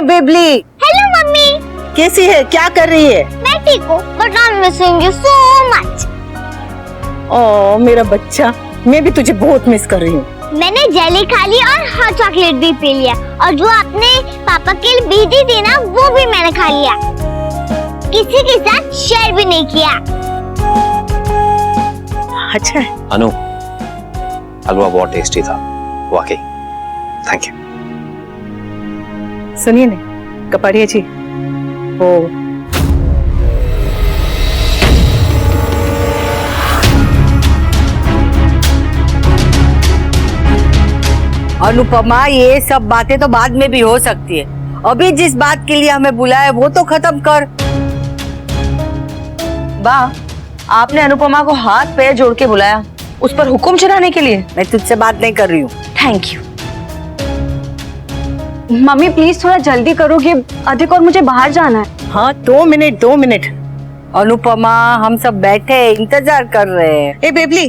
Beverly. Hello mummy. कैसी है, क्या कर रही है? मैं ठीक हूँ, but I am missing you so much. Oh मेरा बच्चा, मैं भी तुझे बहुत मिस कर रही हूँ। मैंने जेली खा ली और हॉट चॉकलेट भी पी लिया, और जो आपने पापा के लिए भेजी थी ना, वो भी मैंने खा लिया। किसी के साथ शेयर भी नहीं किया। अच्छा है। अनु, हलवा बहुत टेस्टी था, वाकई। Thank you. सुनिए ने कपाड़िया जी, वो अनुपमा, ये सब बातें तो बाद में भी हो सकती है। अभी जिस बात के लिए हमें बुलाया वो तो खत्म कर। बा, आपने अनुपमा को हाथ पैर जोड़ के बुलाया, उस पर हुक्म चलाने के लिए? मैं तुझसे बात नहीं कर रही हूँ। Thank you. मम्मी प्लीज थोड़ा जल्दी करोगे, अधिक और मुझे बाहर जाना है। हाँ 2 मिनट। अनुपमा, हम सब बैठे इंतजार कर रहे हैं। ए बेबली,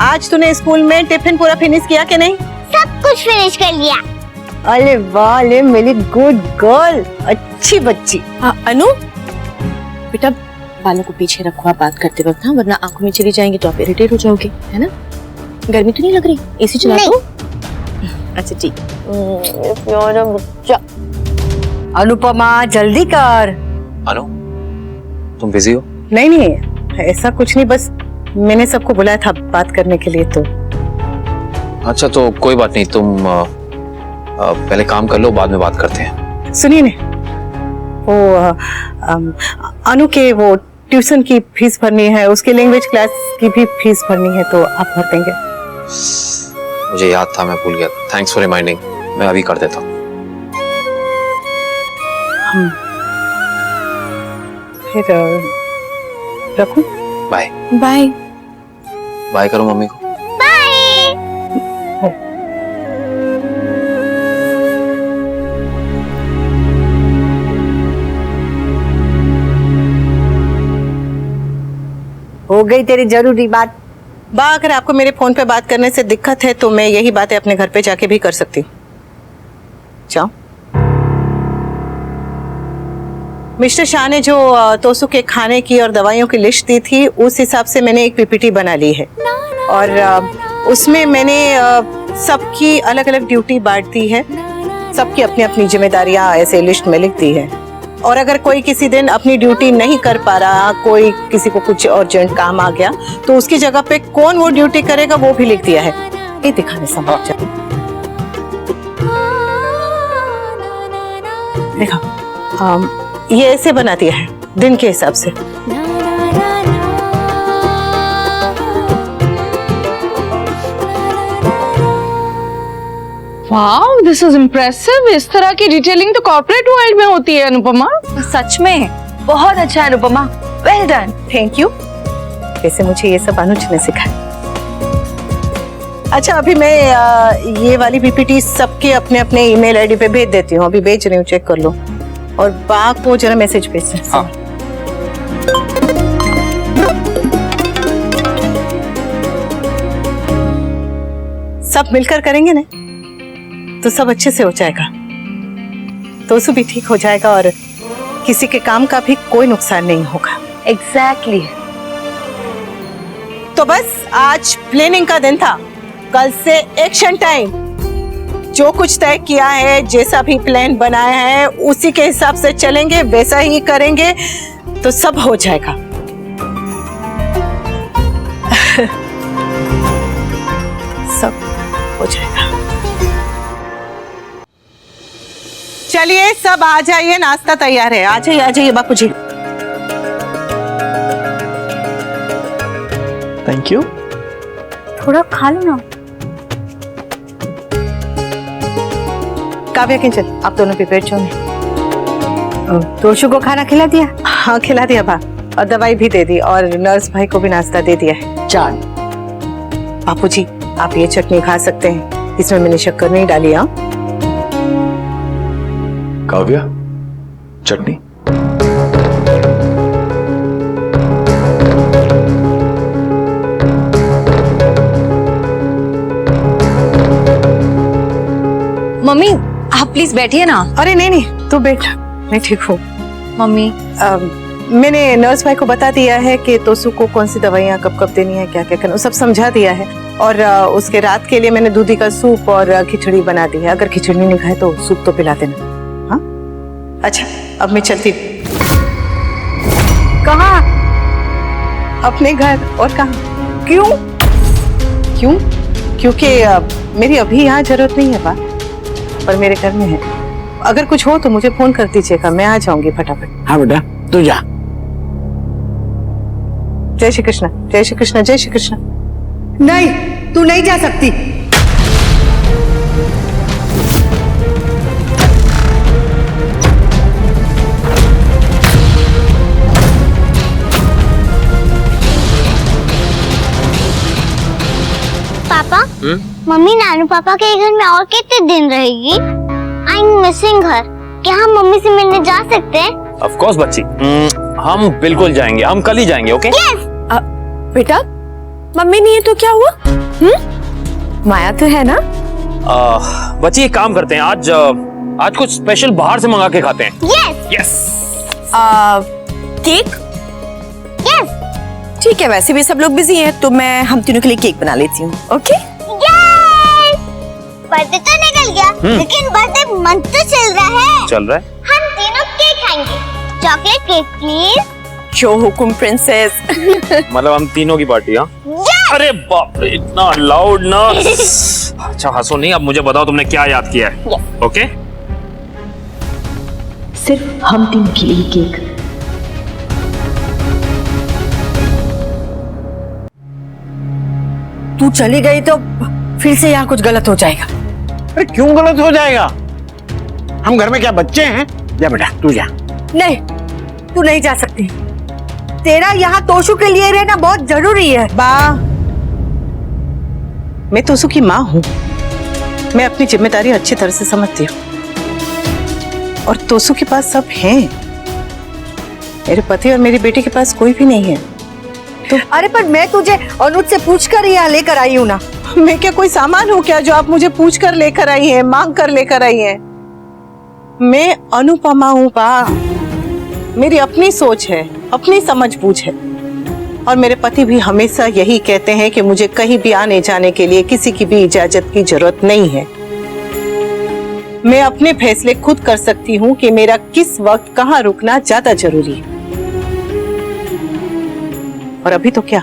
आज तूने स्कूल में टिफिन पूरा फिनिश किया कि नहीं? सब कुछ फिनिश कर लिया। अरे वाह, ले मेरी गुड गर्ल, अच्छी बच्ची। अनु बेटा, बालों को पीछे रखो आप बात करते वक्त, हाँ, वरना आंखों में चली जाएंगे तो आप इरिटेट हो जाओगे, है ना? गर्मी तो नहीं लग रही? एसी चला दो। अच्छा ठीक। अनुपमा जल्दी कर। अनु, तुम बिजी हो? नहीं, ऐसा कुछ नहीं, बस मैंने सबको बुलाया था बात करने के लिए। तो अच्छा, तो कोई बात नहीं, तुम पहले काम कर लो, बाद में बात करते हैं। सुनिए ने, वो अनु के वो ट्यूशन की फीस भरनी है, उसके लैंग्वेज क्लास की भी फीस भरनी है, तो आप भर देंगे? मुझे याद था, मैं भूल गया। थैंक्स फॉर रिमाइंडिंग, मैं अभी कर देता हूँ। फिर रखूं? बाय। बाय। बाय करो मम्मी को। हो गई तेरी जरूरी बात। बा, अगर आपको मेरे फोन पे बात करने से दिक्कत है तो मैं यही बातें अपने घर पे जाके भी कर सकती हूँ। जाओ। मिस्टर शाह ने जो तोसु के खाने की और दवाइयों की लिस्ट दी थी, उस हिसाब से मैंने एक पीपीटी बना ली है, और उसमें मैंने सबकी अलग अलग ड्यूटी बांट दी है। सबकी अपनी अपनी जिम्मेदारियां ऐसे लिस्ट में लिख दी है, और अगर कोई किसी दिन अपनी ड्यूटी नहीं कर पा रहा, कोई किसी को कुछ अर्जेंट काम आ गया, तो उसकी जगह पे कौन वो ड्यूटी करेगा वो भी लिख दिया है। ये दिखाने समाचार देखो, ये ऐसे बना दिया है दिन के हिसाब से। Wow, this is impressive. इस तरह की डिटेलिंग तो कॉर्पोरेट वर्ल्ड में होती है अनुपमा। सच में बहुत अच्छा है Anupama, well done. Thank you. वैसे मुझे ये सब अनुज ने सिखाया। अच्छा, अभी मैं ये वाली पीपीटी सबके अपने अपने ईमेल आईडी पे भेज देती हूँ। अभी भेज रही हूँ, चेक कर लो, और बा को जरा मैसेज भेज। हाँ। सब मिलकर करेंगे ना तो सब अच्छे से हो जाएगा, तोसु भी ठीक हो जाएगा, और किसी के काम का भी कोई नुकसान नहीं होगा। एग्जैक्टली। तो बस आज प्लानिंग का दिन था, कल से एक्शन टाइम। जो कुछ तय किया है, जैसा भी प्लान बनाया है, उसी के हिसाब से चलेंगे, वैसा ही करेंगे, तो सब हो जाएगा। सब हो जाएगा। चलिए सब आ जाइए, नाश्ता तैयार है। आ जाइए बापू जी। Thank you. थोड़ा खा लो ना। काव्या, किंचन, आप दोनों प्रिपेयर क्यों नहीं? तोशु को खाना खिला दिया? हाँ खिला दिया बा, और दवाई भी दे दी, और नर्स भाई को भी नाश्ता दे दिया है। चल बापू जी, आप ये चटनी खा सकते हैं, इसमें मैंने शक्कर नहीं डाली। हाँ काव्या, चटनी। मम्मी आप प्लीज बैठिए ना। अरे नहीं नहीं, तू बैठ, मैं ठीक हूँ। मम्मी मैंने नर्स भाई को बता दिया है कि तोसु को कौन सी दवाइयाँ कब कब देनी है, क्या क्या करना, सब समझा दिया है। और उसके रात के लिए मैंने दूधी का सूप और खिचड़ी बना दी है। अगर खिचड़ी नहीं खाए तो सूप तो पिला देना। हाँ अच्छा, अब मैं चलती हूँ। कहाँ? अपने घर। और कहाँ? क्यों? क्यों? क्योंकि मेरी अभी यहाँ जरूरत नहीं है बा, पर मेरे घर में है। अगर कुछ हो तो मुझे फोन कर दीजिएगा, मैं आ जाऊंगी फटाफट। हाँ बेटा, तू जा। जय श्री कृष्ण, जय श्री कृष्ण, जय श्री कृष्ण। नहीं, तू नहीं जा सकती। पापा, मम्मी नानू पापा के घर में और कितने दिन रहेगी? आई एम मिसिंग हर। क्या हम मम्मी से मिलने जा सकते हैं? ऑफ कोर्स बच्ची, हम बिल्कुल जाएंगे, हम कल ही जाएंगे। ओके? यस। बेटा, मम्मी नहीं है तो क्या हुआ? माया तो है ना? बच्ची एक काम करते हैं, आज कुछ स्पेशल बाहर से मंगा के खाते हैं। यस। यस। केक? यस। ठीक है, वैसे भी सब लोग बिजी हैं तो मैं हम तीनों के लिए केक बना लेती हूँ। ओके? यस। बर्थडे तो निकल गया, लेकिन बर्थडे मंथ तो चल रहा है। चल रहा है। हम तीनों केक खाएंगे। Chocolate cake please. जो हुकुम प्रिंसेस। मतलब हम तीनों की पार्टी? हाँ। अरे बाप रे, इतना लाउड ना। अच्छा हंसो नहीं, अब मुझे बताओ तुमने क्या याद किया है? ओके? सिर्फ हम तीनों के लिए केक। तू चली गई तो फिर से यहाँ कुछ गलत हो जाएगा। अरे क्यों गलत हो जाएगा? हम घर में क्या बच्चे हैं? जा बेटा, तू जा। नहीं, तू नहीं जा सकती। तेरा यहाँ तोशु के लिए रहना बहुत जरूरी है। बा, मैं तोसु की माँ हूँ, मैं अपनी जिम्मेदारी अच्छी तरह से समझती हूँ। और तोसु के पास सब हैं, मेरे पति और मेरी बेटी के पास कोई भी नहीं है। तो अरे पर मैं तुझे अनुज से पूछकर यहाँ लेकर आई हूँ ना। मैं क्या कोई सामान हूँ क्या जो आप मुझे पूछ कर लेकर आई हैं, मांग कर लेकर आई हैं? मैं अनुपमा हूँ बा, मेरी अपनी सोच है, अपनी समझ बूझ है। और मेरे पति भी हमेशा यही कहते हैं कि मुझे कहीं भी आने जाने के लिए किसी की भी इजाजत की जरूरत नहीं है। मैं अपने फैसले खुद कर सकती हूँ कि मेरा किस वक्त कहाँ रुकना ज्यादा जरूरी है। और अभी तो क्या,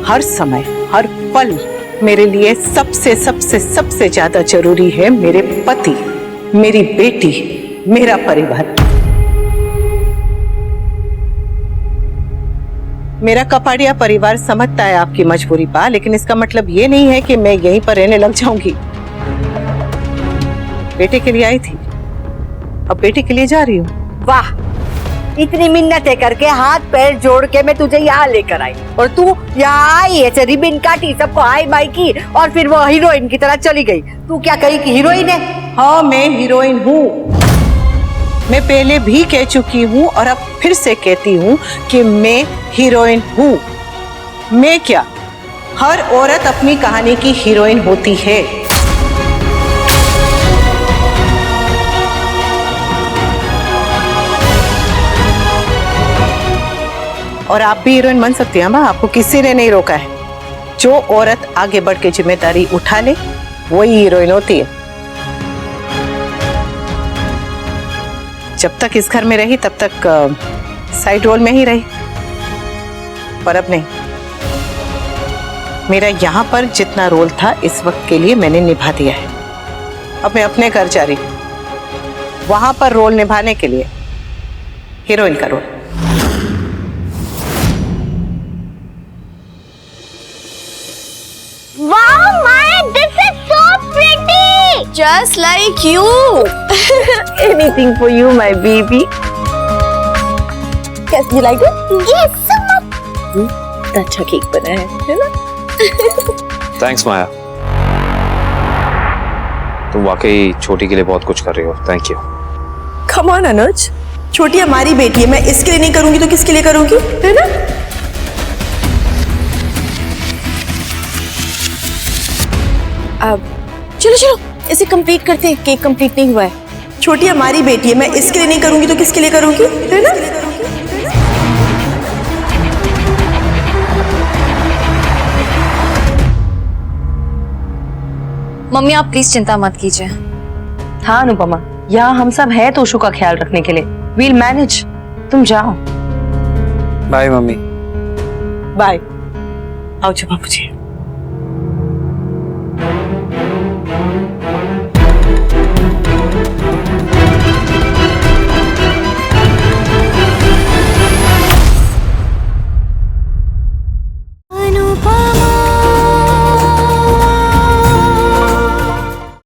हर समय हर पल मेरे लिए सबसे सबसे सबसे ज्यादा जरूरी है मेरे पति, मेरी बेटी, मेरा परिवार। मेरा कपाड़िया परिवार समझता है आपकी मजबूरी पा, लेकिन इसका मतलब ये नहीं है कि मैं यहीं पर रहने लग जाऊंगी। बेटे के लिए आई थी, अब बेटे के लिए जा रही हूँ। वाह, इतनी मिन्नतें करके हाथ पैर जोड़ के मैं तुझे यहाँ लेकर आई और तू यहाँ आई, ऐसे रिबिन काटी, सबको हाय बाय की और फिर वो हीरोइन की तरह चली गई। तू क्या कही कि हीरोइन है? हाँ, मैं हीरोइन हूँ। मैं पहले भी कह चुकी हूँ और अब फिर से कहती हूँ कि मैं हीरोइन हूँ। मैं क्या, हर औरत अपनी कहानी की हीरोइन होती है। और आप भी हीरोइन बन सकती हैं, आपको किसी ने नहीं रोका है। जो औरत आगे बढ़ के जिम्मेदारी उठा ले वही हीरोइन होती है। जब तक इस घर में रही तब तक साइड रोल में ही रही, पर अब नहीं। मेरा यहाँ पर जितना रोल था इस वक्त के लिए मैंने निभा दिया है। अब मैं अपने घर जा रही हूँ, वहां पर रोल निभाने के लिए, हीरोइन का role. Wow, Maya, this is so pretty. Just like you. Anything for you, my baby. Yes, you like it? Yes, so much. इतना अच्छा केक बना है ना? थैंक्स माया, तुम वाकई छोटी के लिए बहुत कुछ कर रही हो। Thank you. Come on, अनुज, छोटी हमारी बेटी है, मैं इसके लिए नहीं करूंगी तो किसके लिए करूंगी, है ना? अब चलो चलो इसे कंप्लीट करते हैं, केक कंप्लीट नहीं हुआ है। छोटी हमारी बेटी है, मैं इसके लिए नहीं करूंगी तो किसके लिए करूंगी, है ना? मम्मी आप प्लीज चिंता मत कीजिए। हाँ अनुपमा, यहाँ हम सब हैं तोशु का ख्याल रखने के लिए। वील मैनेज, तुम जाओ। Bye mummy. बाय। आओ बाबूजी।